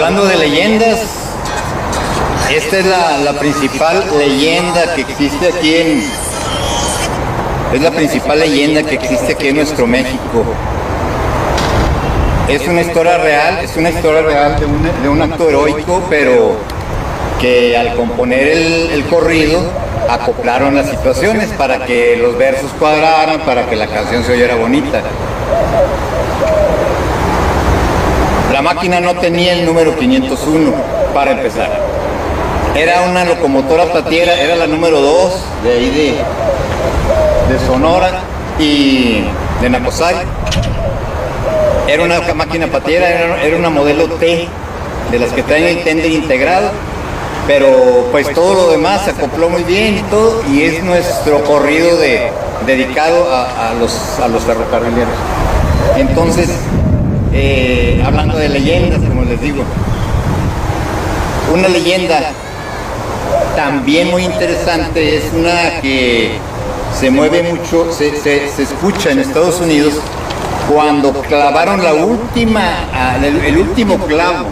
Hablando de leyendas, esta es la principal leyenda que existe aquí es la principal leyenda que existe aquí en nuestro México. Es una historia real, de un acto heroico, pero que al componer el corrido acoplaron las situaciones para que los versos cuadraran, para que la canción se oyera bonita. La máquina no tenía el número 501 para empezar. Era una locomotora patiera, era la número 2 de ahí de Sonora y de Nacozari. Era una máquina patiera, era una modelo T, de las que traen el tender integrado, pero pues todo lo demás se acopló muy bien y todo, y es nuestro corrido dedicado a los ferrocarrileros. Entonces, hablando de leyendas, como les digo, una leyenda también muy interesante es una que se mueve mucho, se escucha en Estados Unidos cuando clavaron el último clavo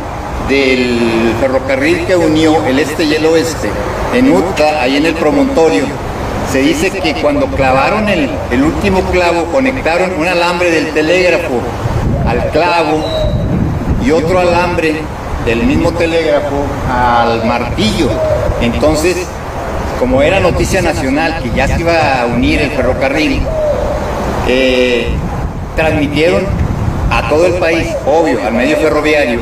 del ferrocarril que unió el este y el oeste en Utah, ahí en el promontorio. Se dice que cuando clavaron el último clavo, conectaron un alambre del telégrafo al clavo y otro alambre del mismo telégrafo al martillo. Entonces, como era noticia nacional que ya se iba a unir el ferrocarril, transmitieron a todo el país, obvio, al medio ferroviario,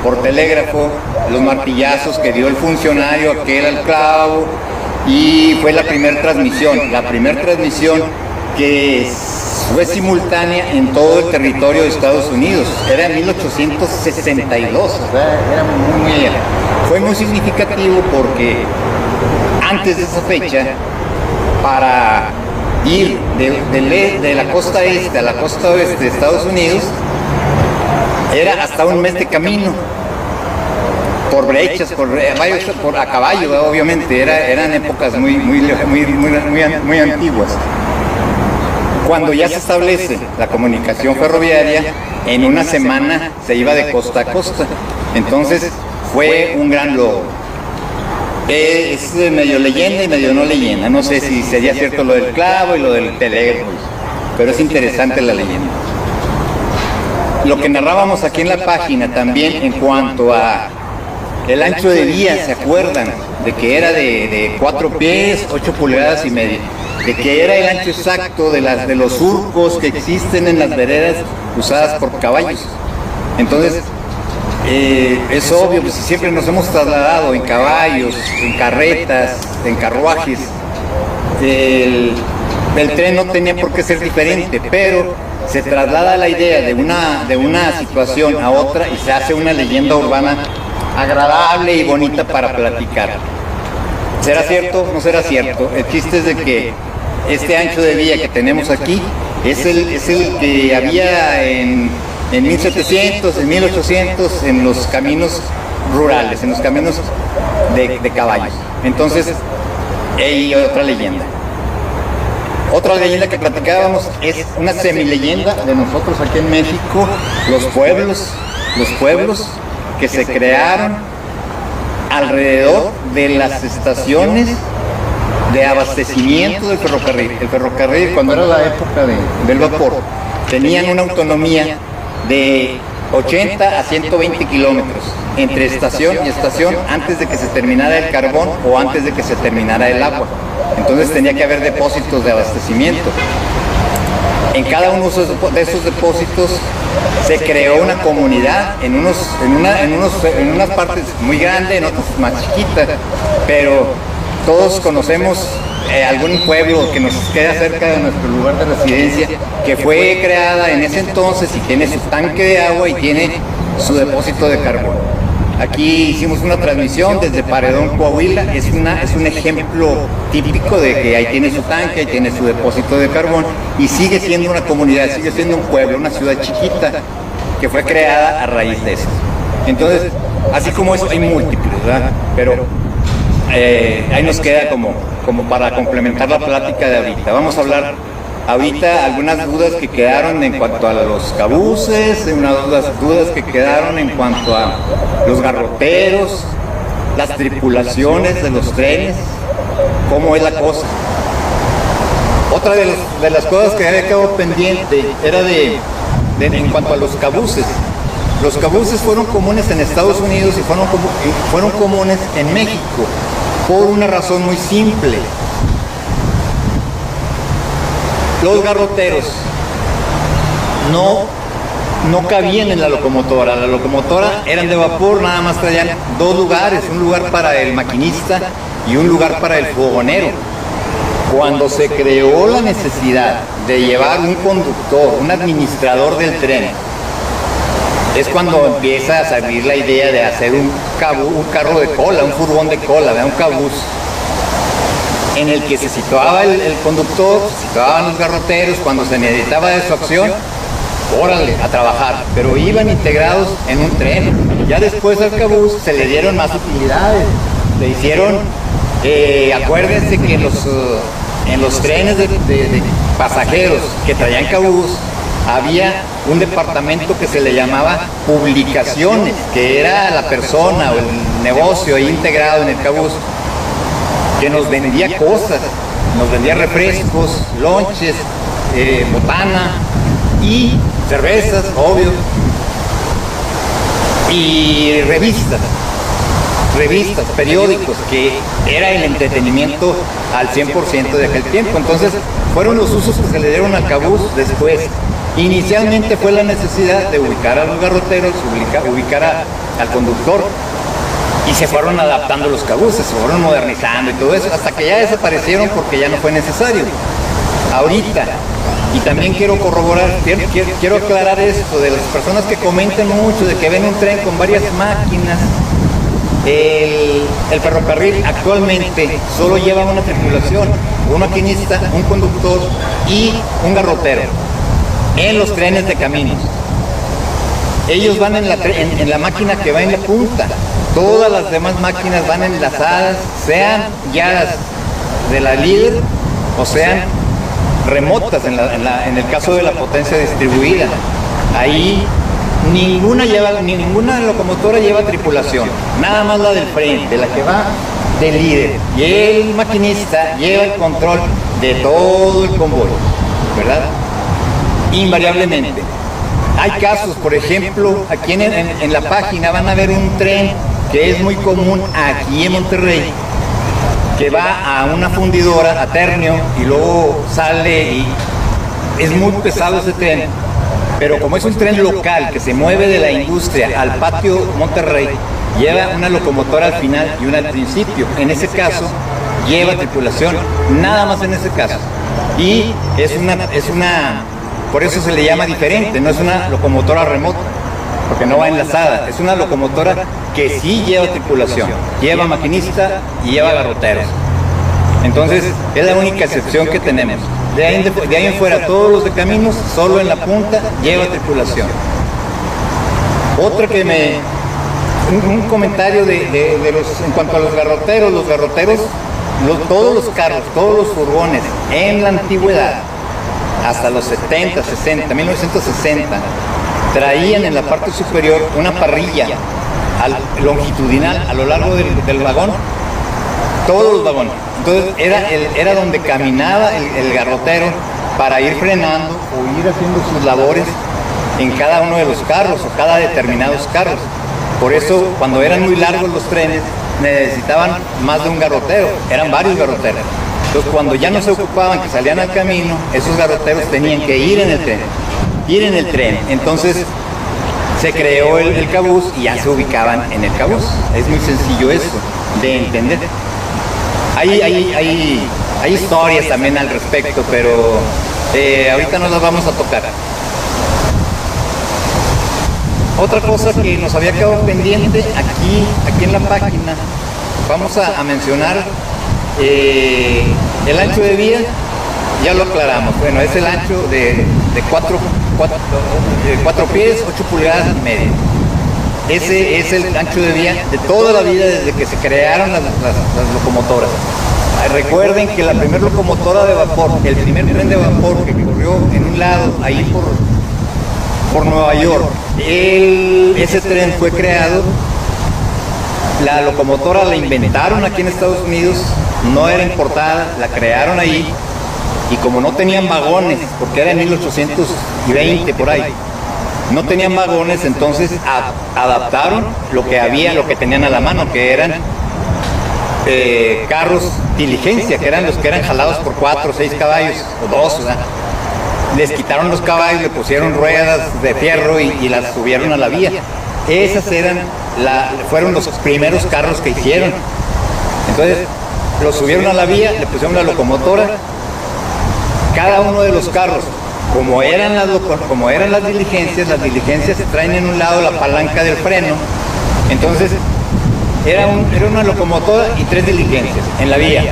por telégrafo, los martillazos que dio el funcionario aquel al clavo, y fue la primera transmisión que fue simultánea en todo el territorio de Estados Unidos. Era en 1862, o sea, fue muy significativo porque antes de esa fecha, para ir de la costa este a la costa oeste de Estados Unidos, era hasta un mes de camino, por brechas, a caballo, obviamente, eran épocas muy antiguas. Cuando ya se establece la comunicación ferroviaria, en una semana se iba de costa a costa. Entonces fue un gran logro. Es medio leyenda y medio no leyenda. No sé si sería cierto lo del clavo y lo del telégrafo, pero es interesante la leyenda. Lo que narrábamos aquí en la página también en cuanto a el ancho de vía, ¿se acuerdan? De que era de 4 pies, 8 pulgadas y media. De que era el ancho exacto de los surcos que existen en las veredas usadas por caballos. Entonces, es obvio que si siempre nos hemos trasladado en caballos, en carretas, en carruajes, el tren no tenía por qué ser diferente, pero se traslada la idea de una situación a otra y se hace una leyenda urbana agradable y bonita para platicar. ¿Será cierto? ¿No será cierto? El chiste es de que este ancho de vía que tenemos aquí es el que había en 1700, en 1800, en los caminos rurales, en los caminos de caballos. Entonces, hay otra leyenda. Otra leyenda que platicábamos es una semileyenda de nosotros aquí en México, los pueblos que se crearon alrededor de las estaciones de abastecimiento del ferrocarril. El ferrocarril, cuando era la época del vapor, tenían una autonomía de 80 a 120 kilómetros entre estación y estación antes de que se terminara el carbón o antes de que se terminara el agua. Entonces tenía que haber depósitos de abastecimiento. En cada uno de esos depósitos se creó una comunidad en unas partes muy grandes, en otras más chiquitas, pero todos conocemos algún pueblo que nos queda cerca de nuestro lugar de residencia, que fue creada en ese entonces y tiene su tanque de agua y tiene su depósito de carbón. Aquí hicimos una transmisión desde Paredón, Coahuila. Es un ejemplo típico de que ahí tiene su tanque, ahí tiene su depósito de carbón y sigue siendo una comunidad, sigue siendo un pueblo, una ciudad chiquita que fue creada a raíz de eso. Entonces, así como eso, hay múltiples, ¿verdad? Pero ahí nos queda como para complementar la plática de ahorita. Vamos a hablar ahorita algunas dudas que quedaron en cuanto a los cabuces, unas dudas que quedaron en cuanto a los garroteros, las tripulaciones de los trenes, cómo es la cosa. Otra de las cosas que había quedado pendiente era en cuanto a los cabuces. Los cabuces fueron comunes en Estados Unidos y fueron comunes en México por una razón muy simple. Los garroteros no cabían en la locomotora. La locomotora eran de vapor, nada más traían dos lugares, un lugar para el maquinista y un lugar para el fogonero. Cuando se creó la necesidad de llevar un conductor, un administrador del tren, es cuando empieza a salir la idea de hacer un carro de cola, un furgón de cola, un cabús, en el que se situaba el conductor, se situaban los garroteros. Cuando se necesitaba de su acción, órale, a trabajar, pero iban integrados en un tren. Ya después al cabús se le dieron más utilidades, le hicieron, acuérdense que en los trenes de pasajeros que traían cabús, había un departamento que se le llamaba publicaciones, que era la persona o el negocio ahí integrado en el cabús, que nos vendía cosas, nos vendía refrescos, lonches, botana y cervezas, obvio, y revistas, periódicos, que era el entretenimiento al 100% de aquel tiempo. Entonces fueron los usos que se le dieron al cabús después. Inicialmente fue la necesidad de ubicar a los garroteros, ubicar al conductor, y se fueron adaptando los cabuses, se fueron modernizando y todo eso, hasta que ya desaparecieron porque ya no fue necesario. Ahorita, y también quiero corroborar, quiero aclarar esto de las personas que comentan mucho, de que ven un tren con varias máquinas. El ferrocarril actualmente solo lleva una tripulación, un maquinista, un conductor y un garrotero en los trenes de caminos. Ellos van en la máquina que va en la punta. Todas las demás máquinas van enlazadas, sean guiadas de la líder o sean remotas en el caso de la potencia distribuida. Ahí ninguna locomotora lleva tripulación, nada más la del frente, la que va del líder, y el maquinista lleva el control de todo el convoy, ¿verdad? Invariablemente. Hay casos, por ejemplo, aquí en la página van a ver un tren que es muy común aquí en Monterrey, que va a una fundidora, a Ternio, y luego sale, y es muy pesado ese tren, pero como es un tren local que se mueve de la industria al patio Monterrey, lleva una locomotora al final y una al principio. En ese caso lleva tripulación, nada más en ese caso, y por eso se le llama diferente, no es una locomotora remota, porque no va enlazada, es una locomotora que sí lleva tripulación, lleva maquinista y lleva garroteros. Entonces es la única excepción que tenemos. De ahí en fuera, todos los de caminos, solo en la punta lleva tripulación. Otra que un comentario en cuanto a los garroteros. Todos los carros, todos los furgones en la antigüedad, hasta los 70, 60, 1960, traían en la parte superior una parrilla longitudinal a lo largo del vagón, todos los vagones. Entonces era donde caminaba el garrotero para ir frenando o ir haciendo sus labores en cada uno de los carros o cada determinados carros. Por eso, cuando eran muy largos los trenes, necesitaban más de un garrotero, eran varios garroteros. Entonces, cuando ya no se ocupaban, que salían al camino, esos garroteros tenían que ir en el tren. Entonces, se creó el cabús y ya se ubicaban en el cabús. Es muy sencillo eso de entender. Hay historias también al respecto, pero ahorita no las vamos a tocar. Otra cosa que nos había quedado pendiente aquí en la página, vamos a mencionar el ancho de vía. Ya lo aclaramos. Bueno, es el ancho de 4 pies, 8 pulgadas y media. ese es el ancho de vía de toda la vida desde que se crearon las locomotoras. Recuerden que la primera locomotora de vapor, el primer tren de vapor que corrió en un lado, ahí por Nueva York, ese tren fue creado, la locomotora la inventaron aquí en Estados Unidos, no era importada, la crearon ahí, y como no tenían vagones, porque era en 1820 por ahí, no tenían vagones, entonces adaptaron lo que había, lo que tenían a la mano, que eran carros diligencia, que eran los que eran jalados por 4 o 6 caballos, o 2, ¿verdad? Les quitaron los caballos, le pusieron ruedas de fierro y las subieron a la vía. Esas fueron los primeros carros que hicieron. Entonces, los subieron a la vía, le pusieron la locomotora. Cada uno de los carros, como eran las diligencias traen en un lado la palanca del freno. Entonces, era una locomotora y 3 diligencias en la vía.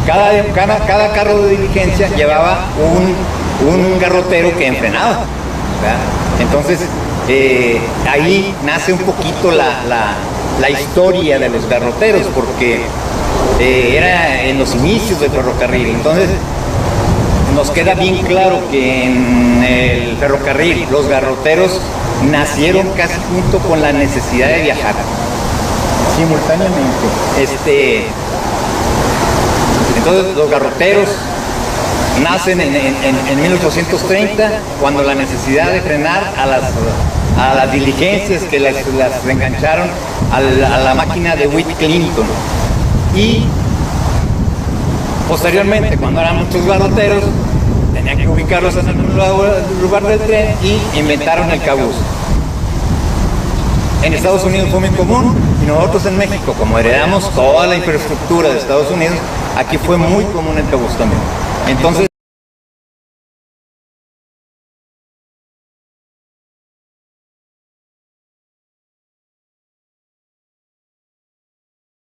Cada carro de diligencia llevaba un garrotero que enfrenaba, ¿verdad? Entonces, ahí nace un poquito la historia de los garroteros, porque era en los inicios del ferrocarril. Entonces, nos queda bien claro que en el ferrocarril los garroteros nacieron casi junto con la necesidad de viajar simultáneamente. Entonces los garroteros nacen en 1830, cuando la necesidad de frenar a las diligencias que las engancharon a la máquina de Whit Clinton. Y posteriormente, cuando eran muchos garroteros, tenían que ubicarlos en algún lugar del tren y inventaron el cabuz. En Estados Unidos fue muy común, y nosotros en México, como heredamos toda la infraestructura de Estados Unidos, aquí fue muy común el cabuz también. Entonces,